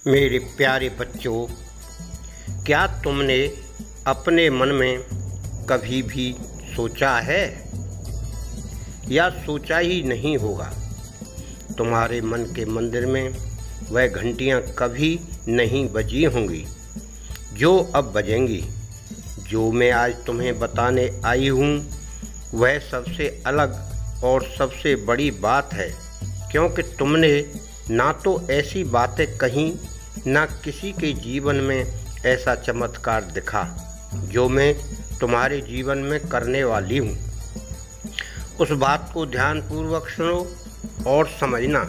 मेरे प्यारे बच्चों, क्या तुमने अपने मन में कभी भी सोचा है या सोचा ही नहीं होगा? तुम्हारे मन के मंदिर में वह घंटियां कभी नहीं बजी होंगी जो अब बजेंगी। जो मैं आज तुम्हें बताने आई हूँ वह सबसे अलग और सबसे बड़ी बात है, क्योंकि तुमने ना तो ऐसी बातें कहीं, ना किसी के जीवन में ऐसा चमत्कार दिखा जो मैं तुम्हारे जीवन में करने वाली हूँ। उस बात को ध्यानपूर्वक सुनो और समझना।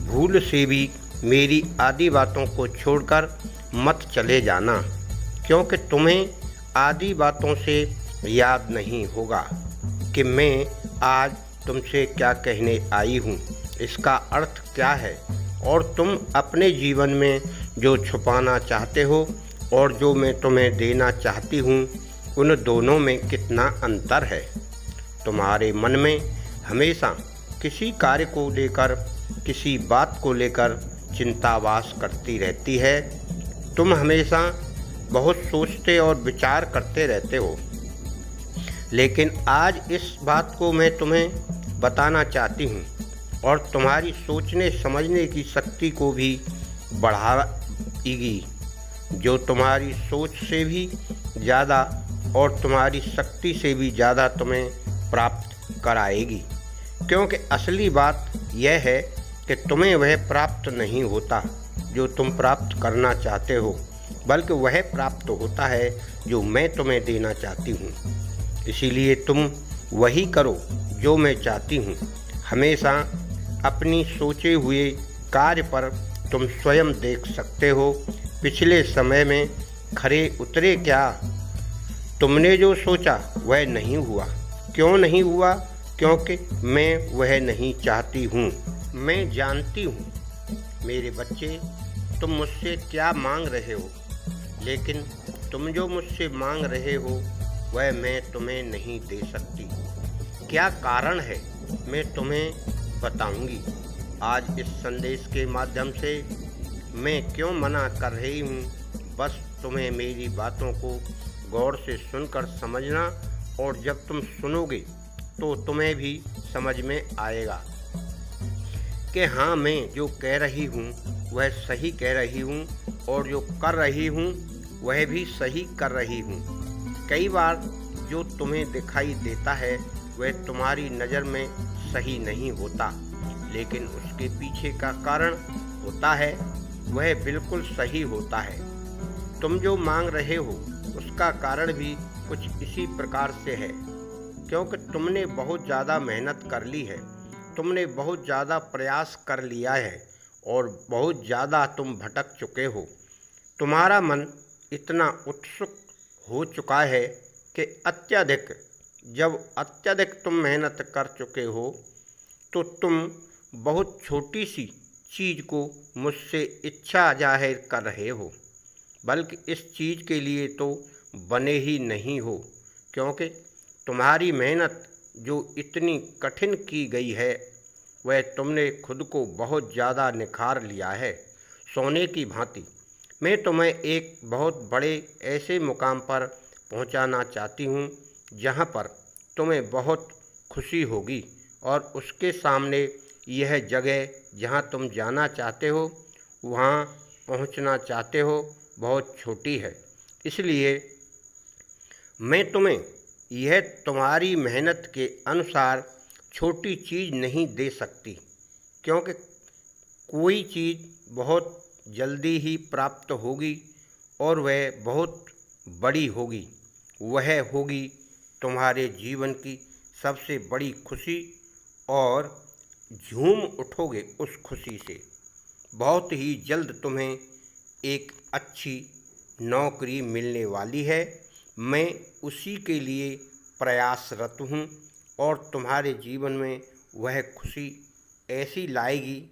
भूल से भी मेरी आदि बातों को छोड़कर मत चले जाना, क्योंकि तुम्हें आदि बातों से याद नहीं होगा कि मैं आज तुमसे क्या कहने आई हूँ, इसका अर्थ क्या है, और तुम अपने जीवन में जो छुपाना चाहते हो और जो मैं तुम्हें देना चाहती हूँ, उन दोनों में कितना अंतर है। तुम्हारे मन में हमेशा किसी कार्य को लेकर, किसी बात को लेकर चिंता वास करती रहती है। तुम हमेशा बहुत सोचते और विचार करते रहते हो, लेकिन आज इस बात को मैं तुम्हें बताना चाहती हूँ और तुम्हारी सोचने समझने की शक्ति को भी बढ़ाएगी, जो तुम्हारी सोच से भी ज़्यादा और तुम्हारी शक्ति से भी ज़्यादा तुम्हें प्राप्त कराएगी। क्योंकि असली बात यह है कि तुम्हें वह प्राप्त नहीं होता जो तुम प्राप्त करना चाहते हो, बल्कि वह प्राप्त होता है जो मैं तुम्हें देना चाहती हूँ। इसीलिए तुम वही करो जो मैं चाहती हूँ। हमेशा अपनी सोचे हुए कार्य पर तुम स्वयं देख सकते हो पिछले समय में खरे उतरे क्या। तुमने जो सोचा वह नहीं हुआ। क्यों नहीं हुआ? क्योंकि मैं वह नहीं चाहती हूँ। मैं जानती हूँ मेरे बच्चे, तुम मुझसे क्या मांग रहे हो, लेकिन तुम जो मुझसे मांग रहे हो वह मैं तुम्हें नहीं दे सकती। क्या कारण है मैं तुम्हें बताऊंगी। आज इस संदेश के माध्यम से मैं क्यों मना कर रही हूँ, बस तुम्हें मेरी बातों को गौर से सुनकर समझना, और जब तुम सुनोगे तो तुम्हें भी समझ में आएगा कि हाँ, मैं जो कह रही हूँ वह सही कह रही हूँ और जो कर रही हूँ वह भी सही कर रही हूँ। कई बार जो तुम्हें दिखाई देता है वह तुम्हारी नज़र में सही नहीं होता, लेकिन उसके पीछे का कारण होता है वह बिल्कुल सही होता है। तुम जो मांग रहे हो उसका कारण भी कुछ इसी प्रकार से है, क्योंकि तुमने बहुत ज़्यादा मेहनत कर ली है, तुमने बहुत ज़्यादा प्रयास कर लिया है और बहुत ज़्यादा तुम भटक चुके हो। तुम्हारा मन इतना उत्सुक हो चुका है कि जब अत्यधिक तुम मेहनत कर चुके हो तो तुम बहुत छोटी सी चीज़ को मुझसे इच्छा जाहिर कर रहे हो, बल्कि इस चीज़ के लिए तो बने ही नहीं हो, क्योंकि तुम्हारी मेहनत जो इतनी कठिन की गई है वह तुमने खुद को बहुत ज़्यादा निखार लिया है, सोने की भांति। मैं तुम्हें एक बहुत बड़े ऐसे मुकाम पर पहुंचाना चाहती हूं जहां पर तुम्हें बहुत खुशी होगी, और उसके सामने यह जगह जहां तुम जाना चाहते हो, वहां पहुंचना चाहते हो, बहुत छोटी है। इसलिए मैं तुम्हें यह तुम्हारी मेहनत के अनुसार छोटी चीज़ नहीं दे सकती, क्योंकि कोई चीज़ बहुत जल्दी ही प्राप्त होगी और वह बहुत बड़ी होगी। वह होगी तुम्हारे जीवन की सबसे बड़ी खुशी, और झूम उठोगे उस खुशी से। बहुत ही जल्द तुम्हें एक अच्छी नौकरी मिलने वाली है। मैं उसी के लिए प्रयासरत हूँ और तुम्हारे जीवन में वह खुशी ऐसी लाएगी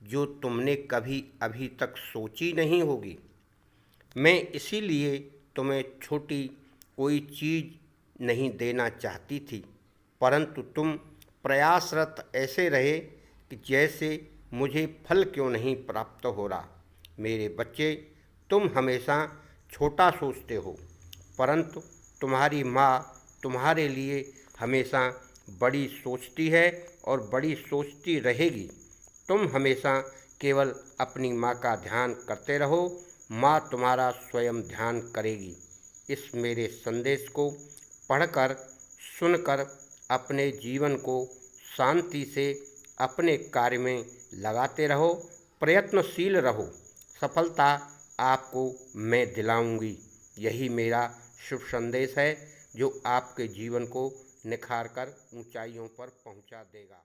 जो तुमने कभी अभी तक सोची नहीं होगी। मैं इसीलिए तुम्हें छोटी कोई चीज़ नहीं देना चाहती थी, परंतु तुम प्रयासरत ऐसे रहे कि जैसे मुझे फल क्यों नहीं प्राप्त हो रहा, मेरे बच्चे, तुम हमेशा छोटा सोचते हो, परंतु तुम्हारी माँ तुम्हारे लिए हमेशा बड़ी सोचती है और बड़ी सोचती रहेगी। तुम हमेशा केवल अपनी माँ का ध्यान करते रहो, माँ तुम्हारा स्वयं ध्यान करेगी। इस मेरे संदेश को पढ़कर, सुनकर अपने जीवन को शांति से अपने कार्य में लगाते रहो, प्रयत्नशील रहो। सफलता आपको मैं दिलाऊंगी। यही मेरा शुभ संदेश है जो आपके जीवन को निखार कर ऊंचाइयों पर पहुंचा देगा।